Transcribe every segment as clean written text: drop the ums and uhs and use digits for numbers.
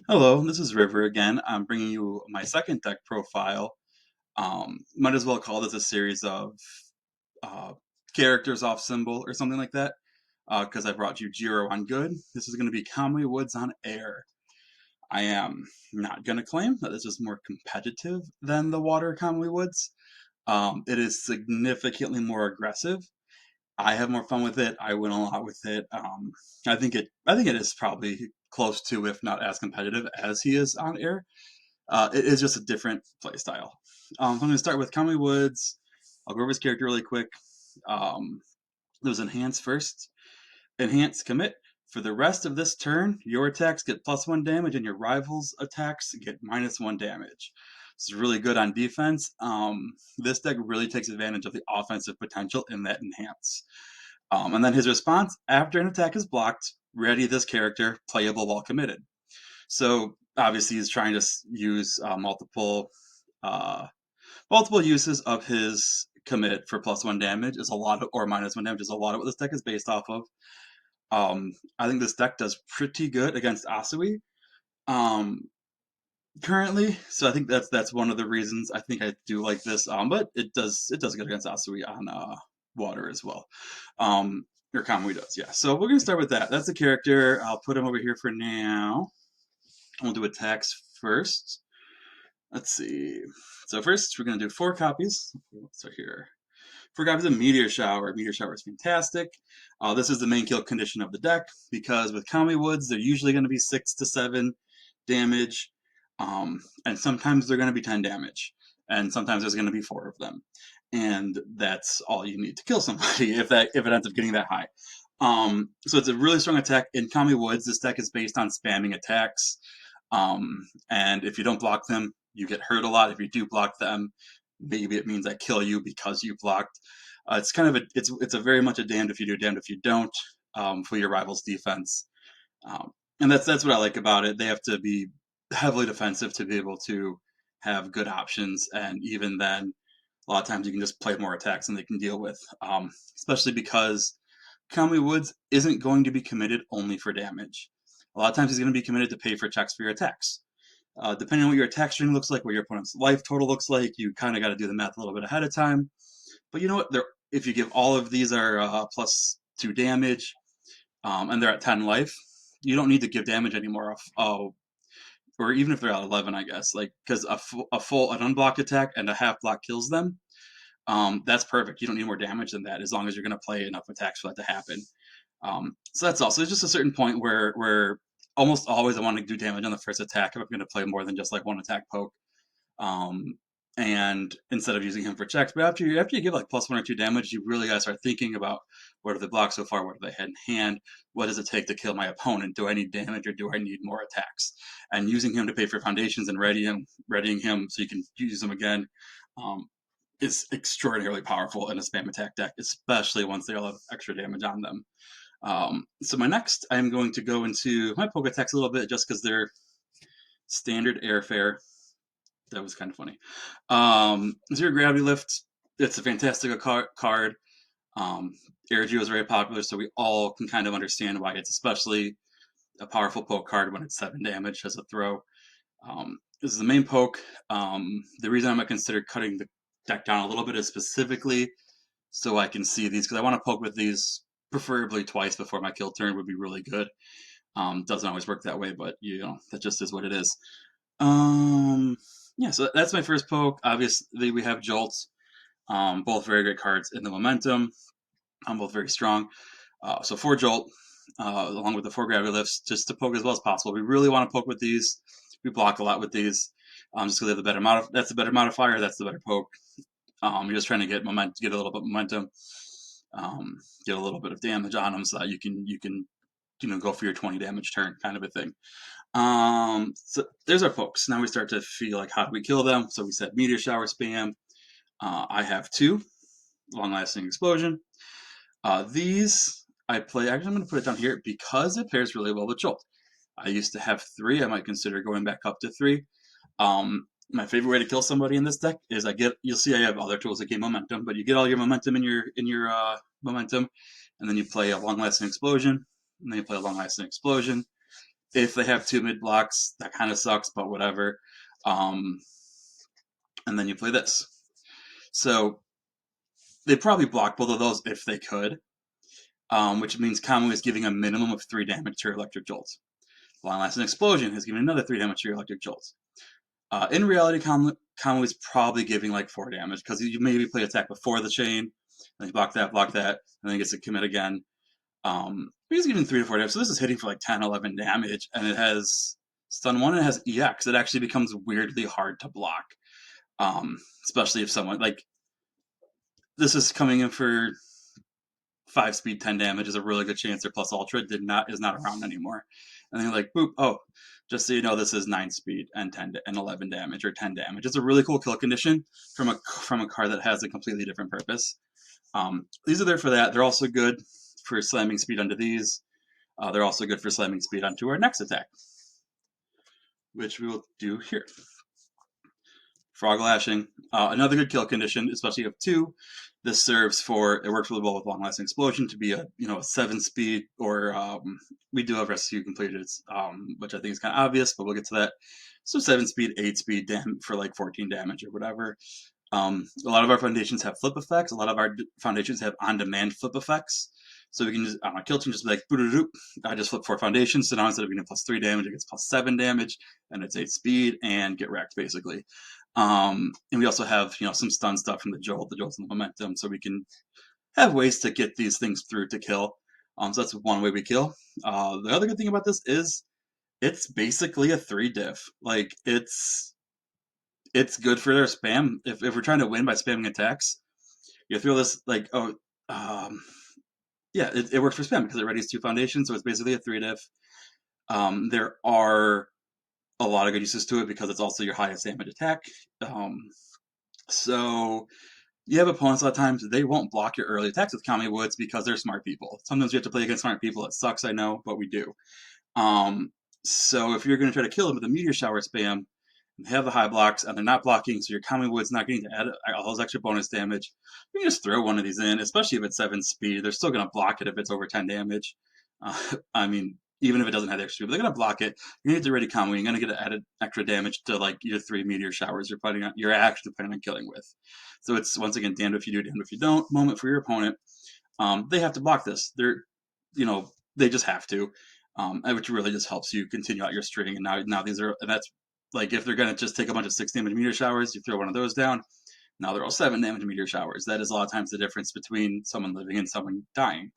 Hello, this is River again. I'm bringing you my second deck profile. Might as well call this a series of uh, characters off symbol or something like that, because I brought you Jiro on good. This is going to be Kamui Woods on air. I am not going to claim that this is more competitive than the water Kamui Woods. It is significantly more aggressive. I have more fun with it. I win a lot with it. I think it is probably close to, if not as competitive as he is on air. It is just a different play style. So I'm going to start with Kamui Woods. I'll go over his character really quick. There's Enhance first. Enhance Commit. For the rest of this turn, your attacks get +1 damage and your rivals' attacks get -1 damage. This is really good on defense. This deck really takes advantage of the offensive potential in that Enhance. And then his response after an attack is blocked, ready this character, playable while committed. So obviously he's trying to use uh, multiple uses of his commit for +1 damage is a lot of, or -1 damage is a lot of what this deck is based off of. I think this deck does pretty good against Asui um, currently, so I think that's one of the reasons I think I do like this. But it does good against Asui on water as well. Or Kamui does, yeah. So we're gonna start with that. That's the character. I'll put him over here for now. We'll do attacks first. Let's see. So first, we're going to do 4 copies. So here, 4 copies of Meteor Shower. Meteor Shower is fantastic. This is the main kill condition of the deck because with Kamui Woods, they're usually going to be 6 to 7 damage, and sometimes they're going to be 10 damage, and sometimes there's going to be 4 of them, and that's all you need to kill somebody if it ends up getting that high. So it's a really strong attack in Kamui Woods. This deck is based on spamming attacks. And if you don't block them, you get hurt a lot. If you do block them, maybe it means I kill you because you blocked. It's kind of it's a very much a damned if you do, damned if you don't for your rival's defense. And that's what I like about it. They have to be heavily defensive to be able to have good options, and even then, a lot of times you can just play more attacks than they can deal with. Especially because Kamui Woods isn't going to be committed only for damage. A lot of times he's going to be committed to pay for checks for your attacks. Depending on what your attack string looks like, what your opponent's life total looks like, you kind of got to do the math a little bit ahead of time. But you know what? If you give all of these are +2 damage, and they're at 10 life, you don't need to give damage anymore. Or even if they're at 11, I guess, like because an unblocked attack and a half block kills them. That's perfect. You don't need more damage than that as long as you're going to play enough attacks for that to happen. So that's all. So there's just a certain point where almost always I want to do damage on the first attack if I'm going to play more than just like one attack poke. Um, and instead of using him for checks, but after you give like +1 or 2 damage, you really got to start thinking about what are the blocks so far, what do they had in hand, what does it take to kill my opponent? Do I need damage or do I need more attacks? And using him to pay for foundations and readying him so you can use him again. Is extraordinarily powerful in a spam attack deck, especially once they all have extra damage on them. So my next, I'm going to go into my poke attacks a little bit just because they're standard airfare. That was kind of funny. Zero Gravity Lift, it's a fantastic card. Air Geo is very popular, so we all can kind of understand why it's especially a powerful poke card when it's 7 damage as a throw. This is the main poke. The reason I'm going to consider cutting the deck down a little bit is specifically so I can see these, because I want to poke with these preferably twice before my kill turn would be really good. Doesn't always work that way, but you know, that just is what it is. Um, yeah, so that's my first poke. Obviously, we have Jolt. Both very great cards in the momentum. Both very strong. So 4 Jolt, along with the 4 Gravity Lifts, just to poke as well as possible. We really want to poke with these. We block a lot with these. Just because they have the better that's the better modifier. That's the better poke. You're just trying to get get a little bit of momentum, get a little bit of damage on them, so that you can go for your 20 damage turn kind of a thing. So there's our pokes. Now we start to feel like, how do we kill them? So we said Meteor Shower spam. I have 2 Long Lasting Explosion. These I play. Actually, I'm going to put it down here because it pairs really well with Jolt. I used to have 3. I might consider going back up to 3. My favorite way to kill somebody in this deck is you'll see I have other tools that gain momentum, but you get all your momentum in your momentum, and then you play a Long Lasting Explosion, and then you play a Long Lasting Explosion, If they have two mid blocks, that kind of sucks, but whatever. Um, and then you play this. So they probably block both of those if they could, which means Kamui is giving a minimum of 3 damage to your electric jolts. Long lasting explosion is giving another 3 damage to your electric jolts. In reality, Kamui is probably giving like 4 damage because you maybe play attack before the chain, and you block that, and then he gets to commit again. He's giving 3 to 4 damage, so this is hitting for like 10, 11 damage, and it has stun 1 and it has EX. It actually becomes weirdly hard to block, especially if someone like this is coming in for 5 speed, 10 damage is a really good chance their plus ultra is not around anymore. And then you're like, boop, oh, just so you know, this is 9 speed and 10 and 11 damage or 10 damage. It's a really cool kill condition from a card that has a completely different purpose. These are there for that. They're also good for slamming speed onto these. They're also good for slamming speed onto our next attack, which we will do here. Frog Lashing, another good kill condition, especially if 2. This serves for, it works really well with Long Lasting Explosion to be a 7 speed, or we do have Rescue completed, which I think is kind of obvious, but we'll get to that. So 7 speed, 8 speed for like 14 damage or whatever. A lot of our foundations have flip effects. A lot of our foundations have on-demand flip effects. So we can just, on a kill chain, just be like, boo-doo-doo, I just flip 4 foundations, so now instead of getting plus 3 damage, it gets plus 7 damage, and it's 8 speed, and get wrecked, basically. And we also have, some stun stuff from the jolts and the momentum, so we can have ways to get these things through to kill. So that's one way we kill. The other good thing about this is it's basically a 3 diff. Like, it's good for their spam. If we're trying to win by spamming attacks, you throw this, like, yeah, it works for spam because it readies 2 foundations, so it's basically a 3 diff. There are a lot of good uses to it because it's also your highest damage attack. So you have opponents a lot of times, they won't block your early attacks with Kamui Woods because they're smart people. Sometimes you have to play against smart people. It sucks, I know, but we do. So if you're going to try to kill them with a Meteor Shower spam, they have the high blocks and they're not blocking, so your Kamui Woods not getting to add all those extra bonus damage. You can just throw one of these in, especially if it's 7 speed. They're still going to block it if it's over 10 damage. I mean, even if it doesn't have the extra, but they're going to block it. You're going to get the ready Kamui. You're going to get added extra damage to like your 3 Meteor Showers you're actually planning on killing with. So it's, once again, damned if you do, damned if you don't moment for your opponent. They have to block this. They just have to. Which really just helps you continue out your string. And now that's like if they're gonna just take a bunch of 6 damage Meteor Showers, you throw one of those down. Now they're all 7 damage Meteor Showers. That is a lot of times the difference between someone living and someone dying.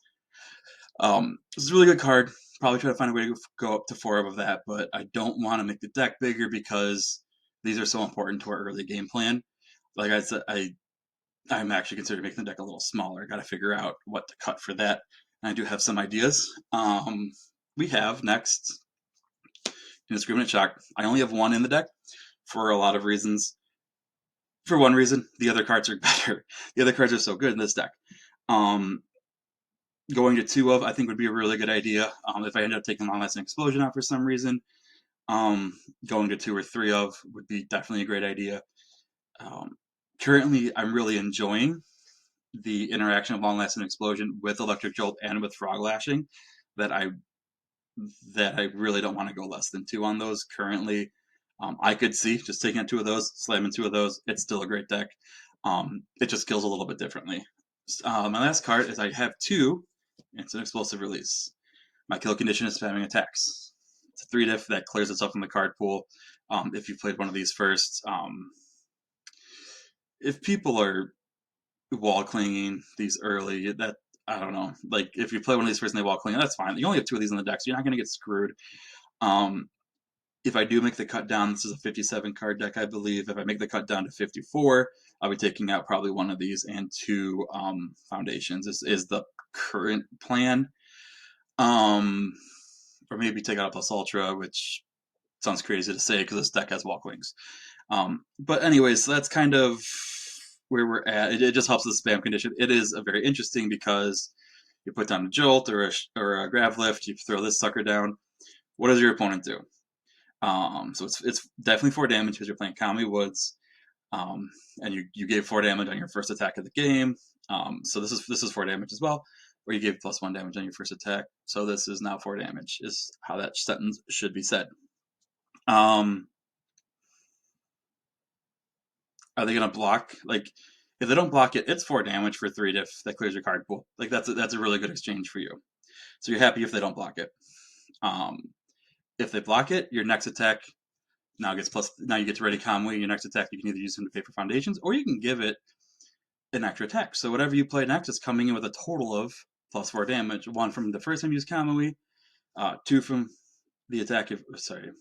This is a really good card. Probably try to find a way to go up to 4 of that, but I don't want to make the deck bigger because these are so important to our early game plan. Like I said, I'm actually considering making the deck a little smaller. I got to figure out what to cut for that. And I do have some ideas. We have next Indiscriminate Shock. I only have 1 in the deck for a lot of reasons. For one reason, the other cards are better. The other cards are so good in this deck. Going to 2 of, I think, would be a really good idea. If I end up taking Long Lasting Explosion out for some reason, going to 2 or 3 of would be definitely a great idea. Currently, I'm really enjoying the interaction of Long Lasting Explosion with Electric Jolt and with Frog Lashing that I really don't want to go less than 2 on those currently. I could see just taking out 2 of those, slamming 2 of those. It's still a great deck. It just kills a little bit differently. My last card is I have 2. It's an explosive release. My kill condition is spamming attacks. It's a 3 diff that clears itself from the card pool. If you played one of these first, if people are wall clinging these early, that I don't know. Like if you play one of these first and they wall cling, that's fine. You only have 2 of these in the deck, so you're not going to get screwed. If I do make the cut down, this is a 57 card deck, I believe. If I make the cut down to 54, I'll be taking out probably 1 of these and 2 foundations. This is the current plan. Or maybe take out a plus ultra, which sounds crazy to say because this deck has walk wings. But anyways, that's kind of where we're at. It just helps the spam condition. It is a very interesting because you put down a jolt or a grab lift, you throw this sucker down. What does your opponent do? So it's definitely 4 damage because you're playing Kamui Woods, and you gave 4 damage on your first attack of the game. So this is 4 damage as well. or you gave +1 damage on your first attack. So this is now 4 damage, is how that sentence should be said. Are they gonna block? Like, if they don't block it, it's 4 damage for 3 diff that clears your card pool. Like that's a really good exchange for you. So you're happy if they don't block it. Um, if they block it, your next attack now gets plus. Now you get to ready Kamui. Your next attack you can either use them to pay for foundations, or you can give it an extra attack. So whatever you play next is coming in with a total of +4 damage. 1 from the first time you use Kamui, 2 from the attack. Sorry,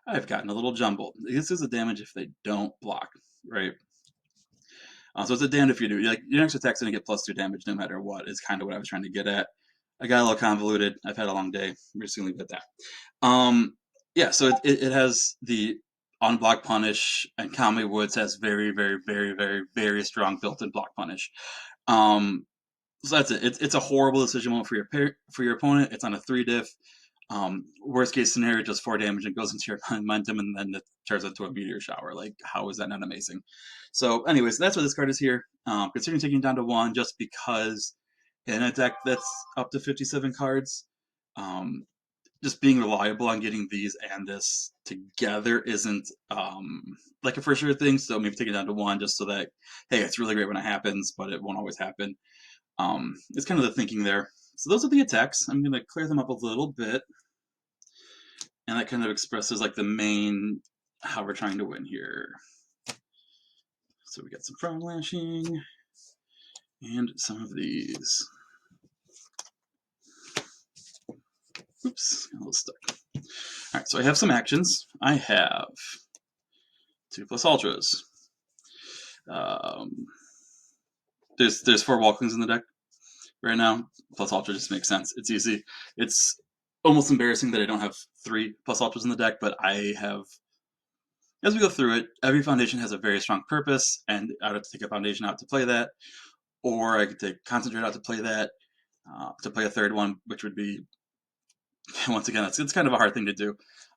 I've gotten a little jumbled. This is a damage if they don't block, right? So it's a damned if you do. Like your next attack's gonna get +2 damage no matter what. Is kind of what I was trying to get at. I got a little convoluted. I've had a long day. We're just gonna leave it at that. Yeah. So it has the unblock punish, and Kamui Woods has very, very, very, very, very strong built-in block punish. So that's it. It's a horrible decision moment for your opponent. It's on a 3 diff. Worst case scenario, just 4 damage and goes into your momentum, and then it turns into a meteor shower. Like, how is that not amazing? So, anyways, that's what this card is here. Considering taking it down to 1, just because in a deck that's up to 57 cards, just being reliable on getting these and this together isn't like a for sure thing. So maybe take it down to 1, just so that, hey, it's really great when it happens, but it won't always happen. It's kind of the thinking there. So those are the attacks. I'm going to clear them up a little bit. And that kind of expresses like the main, how we're trying to win here. So we got some frog lashing and some of these. Oops, got a little stuck. All right, so I have some actions. I have 2+ ultras. There's 4 Walklings in the deck right now. Plus ultra just makes sense. It's easy. It's almost embarrassing that I don't have 3+ ultras in the deck, but I have. As we go through it, every foundation has a very strong purpose, and I'd have to take a foundation out to play that, or I could take concentrate out to play that, to play a third one, which would be, once again, it's kind of a hard thing to do.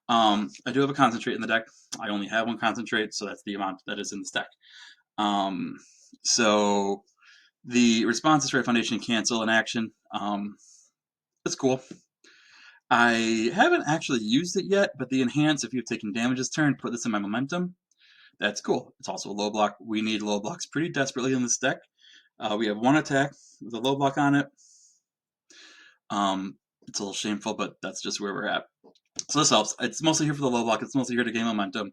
I do have a concentrate in the deck. I only have 1 concentrate, so that's the amount that is in this deck. So the response is for a foundation cancel an action. It's cool. I haven't actually used it yet, but the enhance, if you've taken damage this turn, put this in my momentum. That's cool. It's also a low block. We need low blocks pretty desperately in this deck. We have 1 attack with a low block on it. It's a little shameful, but that's just where we're at. So this helps. It's mostly here for the low block. It's mostly here to gain momentum.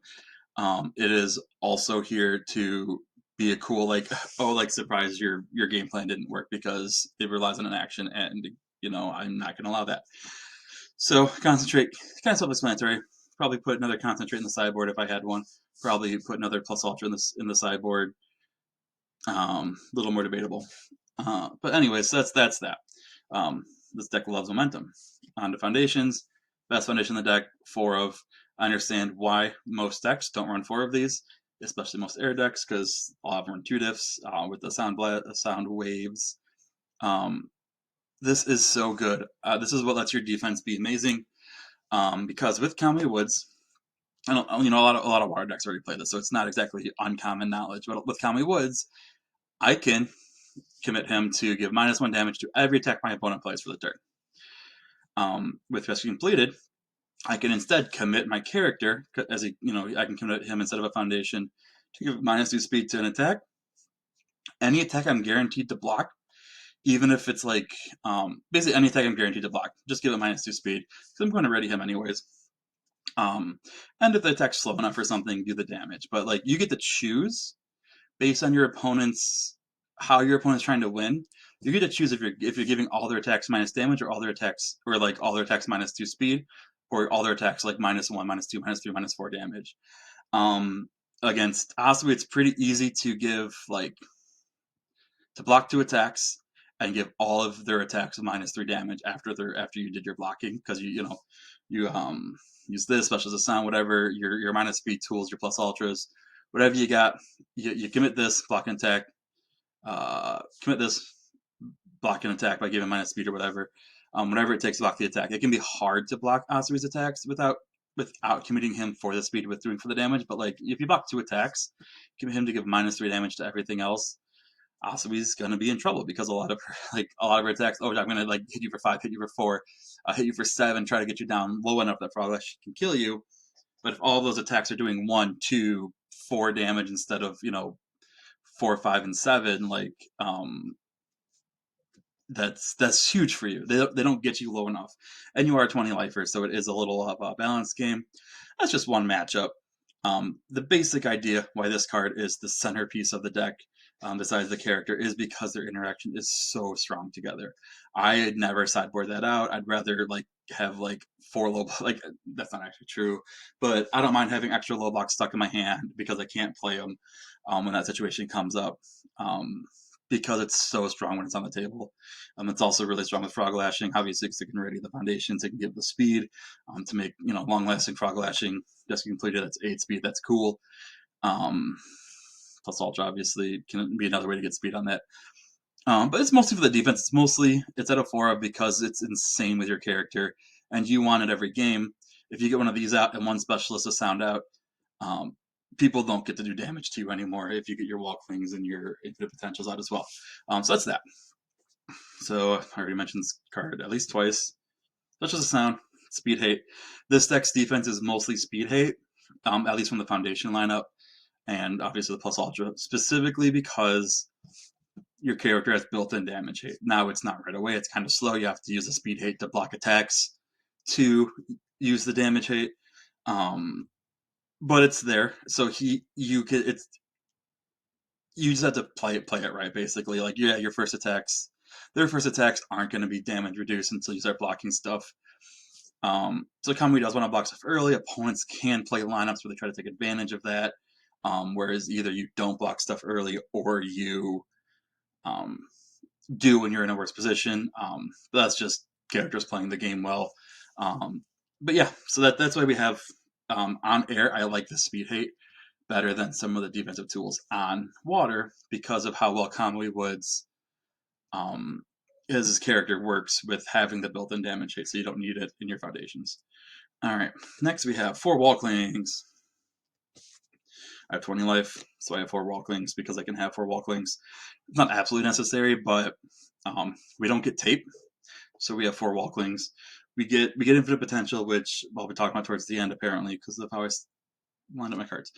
It is also here to be a cool, like, oh, like, surprise, your game plan didn't work because it relies on an action, and, you know, I'm not going to allow that. So concentrate, kind of self-explanatory. Probably put another concentrate in the sideboard if I had one. Probably put another plus ultra in the sideboard. Little more debatable. But anyways, that's that. This deck loves momentum. On to foundations. Best foundation in the deck, 4 of. I understand why most decks don't run 4 of these, especially most air decks, because I'll have run 2 diffs with the sound waves. This is so good. This is what lets your defense be amazing. Because with Kamui Woods, I don't, you know, a lot of water decks already play this, so it's not exactly uncommon knowledge. But with Kamui Woods, I can commit him to give -1 damage to every attack my opponent plays for the turn. With Rescue Completed, I can instead commit my character, as I can commit him instead of a foundation, to give -2 speed to an attack. Any attack I'm guaranteed to block, even if it's like, basically any attack I'm guaranteed to block, just give it -2 speed, because I'm going to ready him anyways. And if the attack's slow enough or something, do the damage. But like, you get to choose based on how your opponent's trying to win. You get to choose if you're giving all their attacks minus damage, or all their attacks -2 speed, or all their attacks like -1, -2, -3, -4 damage. Against Asui, it's pretty easy to give to block 2 attacks and give all of their attacks -3 damage after you did your blocking, because you use this special as a sound, whatever your minus speed tools, your plus ultras, whatever you got, you commit this block and attack, commit this block and attack by giving minus speed or whatever, whatever it takes to block the attack. It can be hard to block Asui's attacks without committing him for the speed with doing for the damage, but like if you block 2 attacks, commit him to give -3 damage to everything else. so he's gonna be in trouble because a lot of her, like a lot of her attacks. Oh, I'm gonna like hit you for 5, hit you for 4, hit you for 7, try to get you down low enough that Frog Lash can kill you. But if all of those attacks are doing 1, 2, 4 damage instead of 4, 5, and 7, like that's huge for you. They don't get you low enough, and you are 20 lifers, so it is a little of a balance game. That's just one matchup. The basic idea why this card is the centerpiece of the deck, besides the character, is because their interaction is so strong together. I'd never sideboard that out. I'd rather like have like 4 low like that's not actually true, but I don't mind having extra low blocks stuck in my hand because I can't play them when that situation comes up. Because it's so strong when it's on the table. It's also really strong with Frog Lashing, obviously, because it can ready the foundations, it can give the speed to make long-lasting Frog Lashing. Just completed, that's 8 speed, that's cool. Plus Ultra, obviously, can be another way to get speed on that. But it's mostly for the defense. It's at a 4 because it's insane with your character, and you want it every game. If you get one of these out and one specialist is sound out, people don't get to do damage to you anymore if you get your Walklings and your infinite potentials out as well. So that's that. So I already mentioned this card at least twice. Such as a sound, speed hate. This deck's defense is mostly speed hate, at least from the foundation lineup, and obviously the plus ultra, specifically because your character has built-in damage hate. Now it's not right away; it's kind of slow. You have to use the speed hate to block attacks to use the damage hate, but it's there. So you just have to play it right, basically. Like, yeah, their first attacks aren't going to be damage reduced until you start blocking stuff. So Kamui does want to block stuff early. Opponents can play lineups where they try to take advantage of that. Whereas either you don't block stuff early or you do when you're in a worse position. But that's just characters playing the game well. But yeah, so that's why we have on air. I like the speed hate better than some of the defensive tools on water because of how well Kamui Woods his character works with having the built-in damage hit, so you don't need it in your foundations. All right, next we have 4 Walklings. I have 20 life, so I have 4 Walklings because I can have 4 Walklings. It's not absolutely necessary, but we don't get tape, so we have 4 Walklings. We get infinite potential, which I'll be talking about towards the end, apparently, because of how I lined up my cards.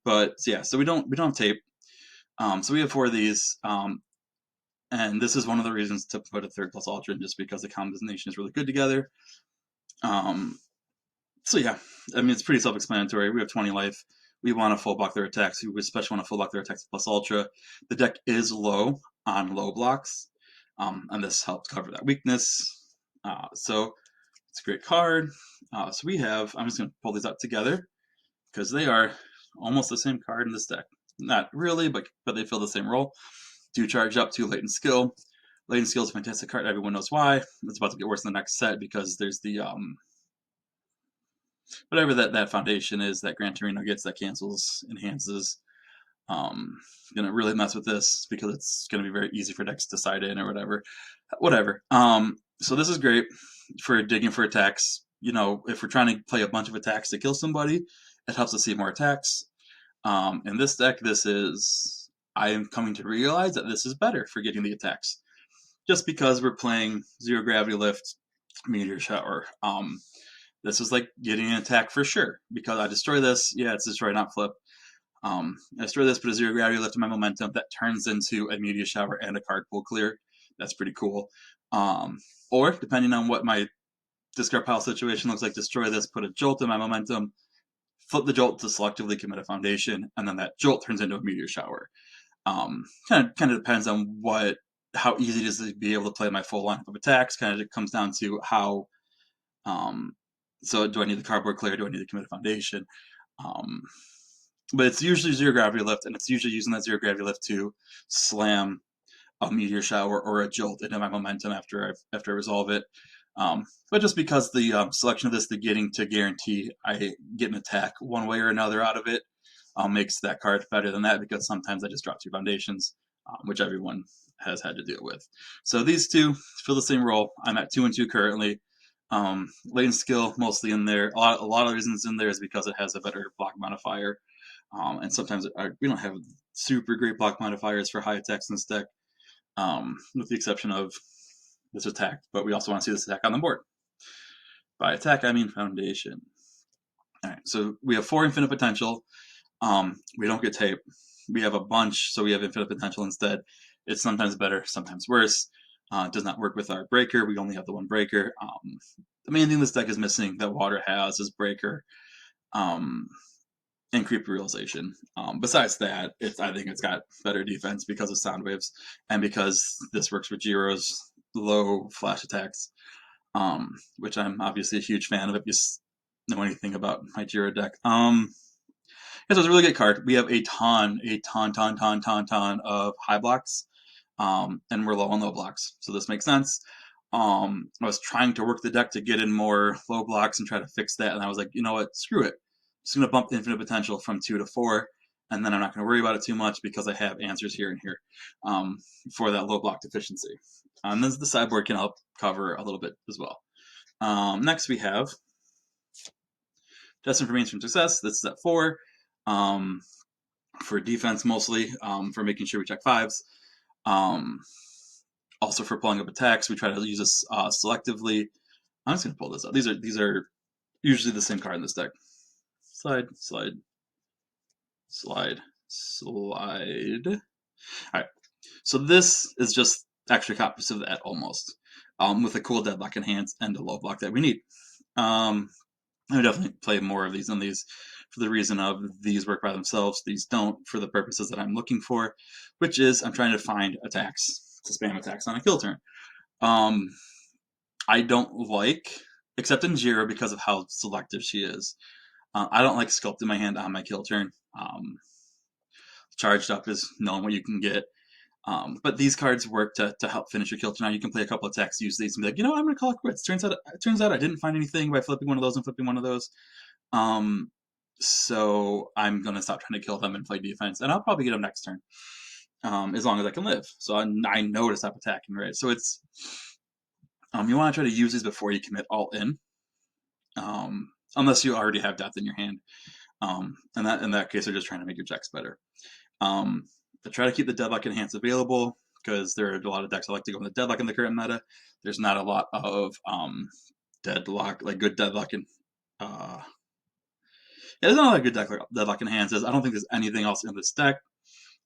But yeah, so we don't have tape. So we have 4 of these, and this is one of the reasons to put a 3rd plus Ultra in, just because the combination is really good together. So yeah, I mean, it's pretty self-explanatory. We have 20 life. We want to full block their attacks. We especially want to full block their attacks plus Ultra. The deck is low on low blocks, and this helps cover that weakness. So it's a great card. So we have, I'm just going to pull these out together because they are almost the same card in this deck. Not really, but they fill the same role. 2 charge up, 2 latent skill. Latent skill is a fantastic card. Everyone knows why. It's about to get worse in the next set because there's the whatever that foundation is that Gran Torino gets that cancels, enhances. Gonna really mess with this because it's gonna be very easy for decks to side in or whatever. So this is great for digging for attacks. If we're trying to play a bunch of attacks to kill somebody, it helps us see more attacks. In this deck, I am coming to realize that this is better for getting the attacks, just because we're playing Zero Gravity Lift, Meteor Shower. This is like getting an attack for sure because I destroy this. Yeah, it's destroy, not flip. I destroy this, put a Zero Gravity Lift in my momentum. That turns into a Meteor Shower and a card pool clear. That's pretty cool. Or depending on what my discard pile situation looks like, destroy this, put a Jolt in my momentum, flip the Jolt to selectively commit a foundation, and then that Jolt turns into a Meteor Shower. Kind of depends on how easy it is to be able to play my full lineup of attacks. Kind of comes down to how. So do I need the cardboard clear? Do I need to commit a foundation? But it's usually Zero Gravity Lift, and it's usually using that Zero Gravity Lift to slam a Meteor Shower or a Jolt into my momentum after I resolve it. But just because the selection of this, the getting to guarantee I get an attack one way or another out of it, makes that card better than that, because sometimes I just drop 2 foundations, which everyone has had to deal with. So these 2 fill the same role. I'm at 2 and 2 currently. Latent skill mostly in there. A lot of the reasons in there is because it has a better block modifier. And sometimes we don't have super great block modifiers for high attacks in this deck, with the exception of this attack, but we also want to see this attack on the board. By attack, I mean foundation. All right, so we have 4 infinite potential. We don't get tape. We have a bunch, so we have infinite potential instead. It's sometimes better, sometimes worse. It does not work with our breaker. We only have the 1 breaker. The main thing this deck is missing that water has is breaker, and creep realization. Besides that, I think it's got better defense because of sound waves and because this works with Jiro's low flash attacks, which I'm obviously a huge fan of if you know anything about my Jiro deck. Yeah, so it's a really good card. We have a ton of high blocks, and we're low on low blocks, so this makes sense. I was trying to work the deck to get in more low blocks and try to fix that, and I was like, you know what, screw it. I'm just going to bump the infinite potential from 2 to 4, and then I'm not going to worry about it too much because I have answers here and here, for that low block deficiency. And then the sideboard can help cover a little bit as well. Next we have Destined for Mainstream Success. This is at 4. For defense mostly, for making sure we check 5s. Also for pulling up attacks, we try to use this selectively. I'm just going to pull this up. These are usually the same card in this deck. Slide, slide, slide, slide. All right. So this is just extra copies of that almost, with a cool deadlock enhance and a low block that we need. I would definitely play more of these than these for the reason of these work by themselves. These don't for the purposes that I'm looking for, which is I'm trying to find attacks, to spam attacks on a kill turn. I don't like, except in Jira because of how selective she is, I don't like sculpting my hand on my kill turn. Charged up is knowing what you can get. But these cards work to help finish your kill turn. Now you can play a couple attacks, use these, and be like, you know what, I'm going to call it quits. Turns out I didn't find anything by flipping one of those and flipping one of those. So I'm going to stop trying to kill them and play defense, and I'll probably get them next turn, as long as I can live. So I know to stop attacking, right? So it's, you want to try to use these before you commit all in, unless you already have death in your hand. And in that case, they're just trying to make your checks better. I try to keep the deadlock enhance available because there are a lot of decks I like to go into deadlock in the current meta. There's not a lot of deadlock, like good deadlock and yeah, there's not a lot of good deadlock enhances. I don't think there's anything else in this deck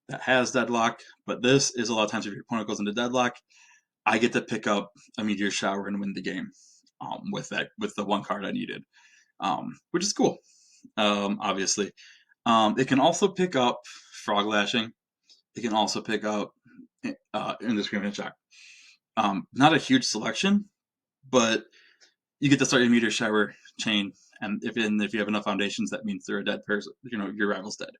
that has deadlock, but this is a lot of times if your opponent goes into deadlock, I get to pick up a meteor shower and win the game, with the 1 card I needed, which is cool. Obviously, it can also pick up frog lashing. It can also pick up indiscriminate shock. Not a huge selection, but you get to start your meteor shower chain, and if you have enough foundations, that means they're a dead person. You know, your rival's dead.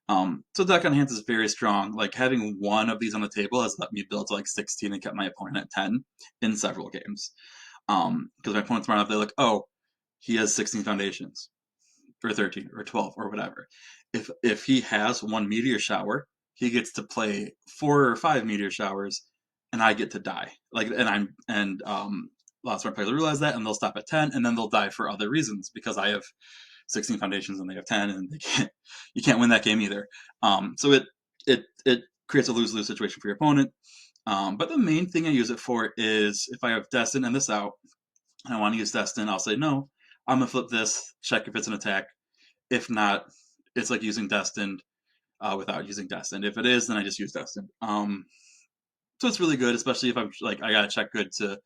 So deck on hands is very strong. Like having 1 of these on the table has let me build to like 16 and kept my opponent at 10 in several games. Because my opponent's smart enough, they're like, oh, he has 16 foundations, or 13, or 12, or whatever. If he has 1 meteor shower, he gets to play 4 or 5 meteor showers, and I get to die. Lots of my players realize that, and they'll stop at 10, and then they'll die for other reasons because I have 16 foundations and they have 10, and you can't win that game either. So it creates a lose-lose situation for your opponent. But the main thing I use it for is if I have Destin and this out, and I want to use Destin, I'll say no. I'm gonna flip this, check if it's an attack. If not, it's like using Destined without using Destined. If it is, then I just use Destined. So it's really good, especially if I'm like I gotta check good to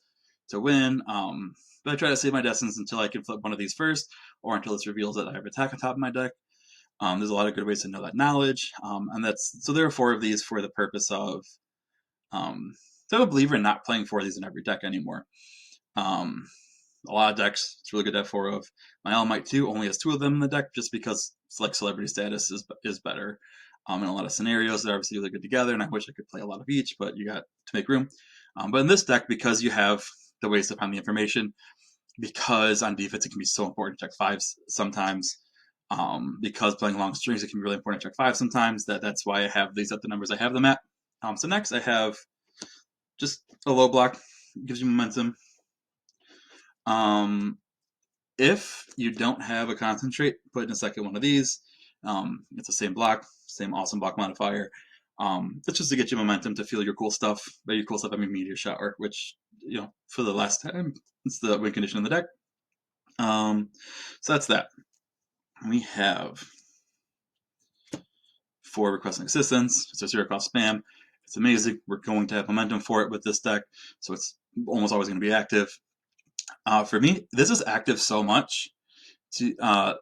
win. But I try to save my Destins until I can flip one of these first, or until it reveals that I have attack on top of my deck. There's a lot of good ways to know that knowledge, and so there are 4 of these for the purpose of. So I'm a believer in not playing 4 of these in every deck anymore. A lot of decks, it's really good to have 4 of. My All Might 2 only has 2 of them in the deck just because select celebrity status is better. In a lot of scenarios, they're obviously really good together, and I wish I could play a lot of each, but you got to make room. But in this deck, because you have the ways to find the information, because on defense it can be so important to check 5s sometimes, because playing long strings it can be really important to check 5 sometimes, that's why I have these at the numbers I have them at. So next I have just a low block, gives you momentum. If you don't have a concentrate, put in a second one of these, It's the same block, same awesome block modifier. It's just to get you momentum to feel your cool stuff. By your cool stuff, I mean Meteor Shower, which, for the last time, it's the win condition in the deck. So that's that. We have 4 requesting assistance. It's a 0 cost spam. It's amazing. We're going to have momentum for it with this deck, so it's almost always going to be active. For me, this is active so much that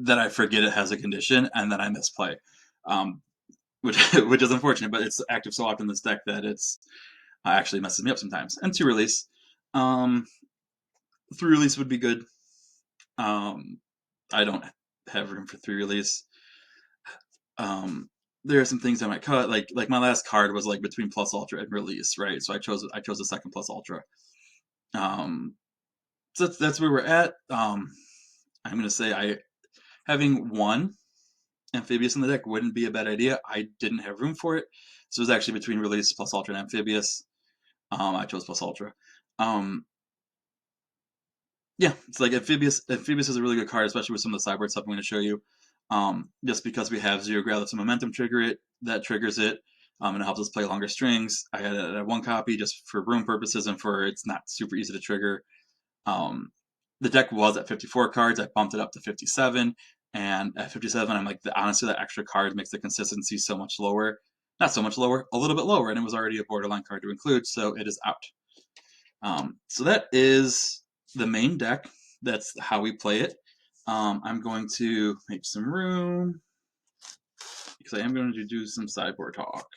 I forget it has a condition and then I misplay, which which is unfortunate. But it's active so often in this deck that it's actually messes me up sometimes. And 2 release, 3 release would be good. I don't have room for 3 release. There are some things I might cut, like my last card was like between plus ultra and release, right? So I chose the second plus ultra. So that's where we're at. I'm gonna say having 1 amphibious in the deck wouldn't be a bad idea. I didn't have room for it, so it was actually between release, plus ultra, and amphibious. I chose plus ultra. Yeah, it's like amphibious. Amphibious is a really good card, especially with some of the sideboard stuff I'm going to show you. Just because we have 0 Growlithe and momentum that triggers it, and it helps us play longer strings. I had it at 1 copy just for room purposes and for it's not super easy to trigger. The deck was at 54 cards. I bumped it up to 57, and at 57, I'm like, honestly, that extra card makes the consistency so much lower. Not so much lower, a little bit lower, and it was already a borderline card to include, so it is out. So that is the main deck. That's how we play it. I'm going to make some room because I am going to do some sideboard talk.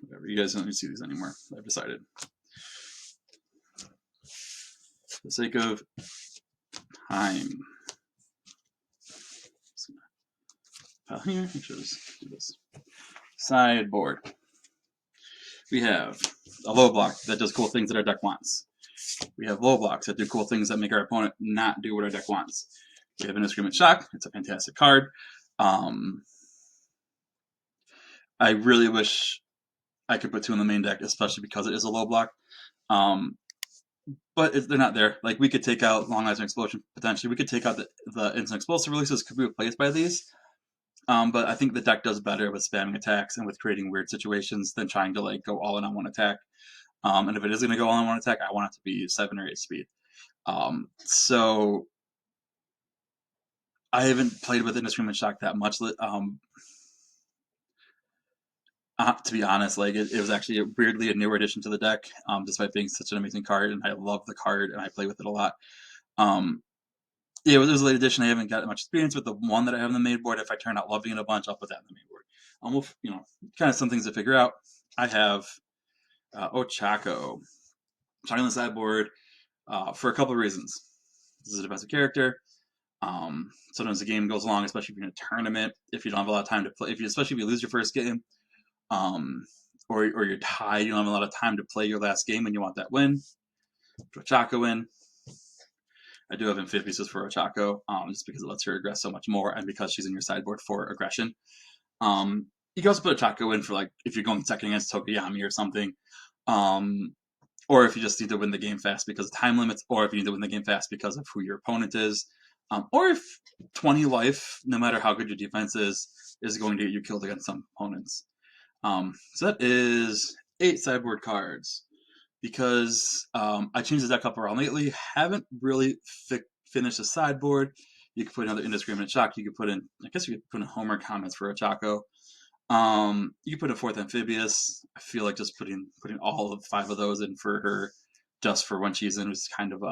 Whatever, you guys don't need to see these anymore. I've decided. For the sake of time. File here, actually just do this. Sideboard. We have a low block that does cool things that our deck wants. We have low blocks that do cool things that make our opponent not do what our deck wants. We have Indiscriminate Shock. It's a fantastic card. I really wish I could put 2 in the main deck, especially because it is a low block. But they're not there. Like, we could take out Long Lasting Explosion, potentially. We could take out the Instant Explosive releases, could be replaced by these. But I think the deck does better with spamming attacks and with creating weird situations than trying to like go all in on 1 attack. And if it is going to go all in 1 attack, I want it to be 7 or 8 speed. So I haven't played with Indiscriminate Shock that much. To be honest, like it was actually weirdly a newer addition to the deck, despite being such an amazing card, and I love the card and I play with it a lot. Yeah, it was a late addition. I haven't got much experience with the one that I have in the main board. If I turn out loving it a bunch, I'll put that in the main board. Kind of some things to figure out. I have Ochako. Talking on the sideboard for a couple of reasons. This is a defensive character. Sometimes the game goes long, especially if you're in a tournament. If you don't have a lot of time to play, especially if you lose your first game, or you're tied, you don't have a lot of time to play your last game, and you want that win. Put Ochako in. I do have Amphibious for Ochako, just because it lets her aggress so much more, and because she's in your sideboard for aggression. You can also put Ochako in for like if you're going second against Tokoyami or something. Or if you just need to win the game fast because of time limits, or if you need to win the game fast because of who your opponent is, or if 20 life, no matter how good your defense is going to get you killed against some opponents. So that is 8 sideboard cards. Because I changed the deck up around lately, haven't really finished the sideboard. You could put another Indiscriminate Shock. You could put in, I guess you could put in Homer Comments for Ochako. You could put a 4th Amphibious. I feel like just putting all of 5 of those in for her, just for when she's in, is kind of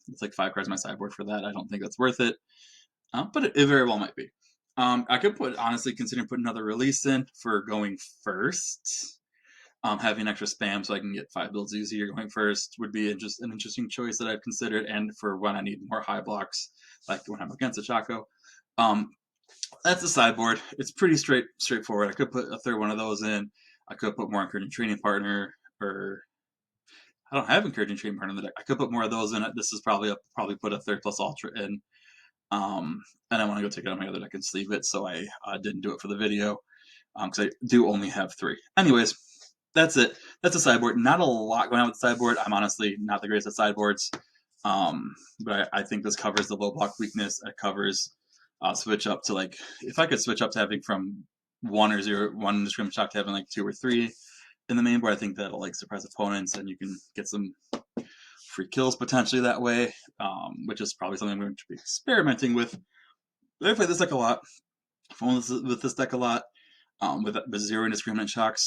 it's like 5 cards on my sideboard for that. I don't think that's worth it, but it very well might be. I could honestly consider putting another release in for going first. Having extra spam so I can get 5 builds easier going first would be an interesting choice that I've considered, and for when I need more high blocks, like when I'm against Ochako. That's the sideboard. It's pretty straightforward. I could put a 3rd one of those in. I could put more Encouraging Training Partner, or I don't have Encouraging Training Partner in the deck. I could put more of those in it. This is probably put a 3rd plus Ultra in. And I want to go take it on my other deck and sleeve it, so I didn't do it for the video, because I do only have 3. Anyways, that's it. That's a sideboard. Not a lot going on with the sideboard. I'm honestly not the greatest at sideboards. But I think this covers the low block weakness. It covers switch up to like, if I could switch up to having from 1 in the scrim shock to having like 2 or 3 in the main board, I think that'll like suppress opponents and you can get some free kills potentially that way, which is probably something I'm going to be experimenting with. I play this deck a lot. I've played with this deck a lot, with 0 indiscriminate shocks,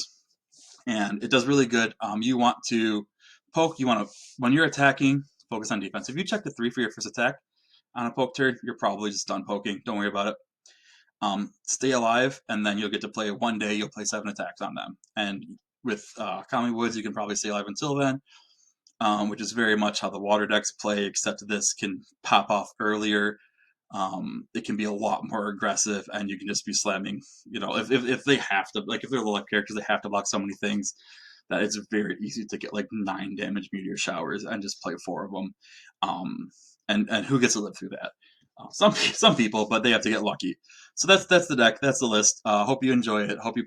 and it does really good. You want to poke. You want to, when you're attacking, focus on defense. If you check the 3 for your first attack on a poke turn, you're probably just done poking. Don't worry about it. Stay alive, and then you'll get to play one day. You'll play 7 attacks on them, and with Kamui Woods, you can probably stay alive until then. Which is very much how the water decks play, except this can pop off earlier. It can be a lot more aggressive, and you can just be slamming. You know, if they have to, like if they're low life characters, they have to block so many things that it's very easy to get like 9 damage meteor showers and just play 4 of them. And who gets to live through that? Some people, but they have to get lucky. So that's the deck. That's the list. Hope you enjoy it. Hope you play.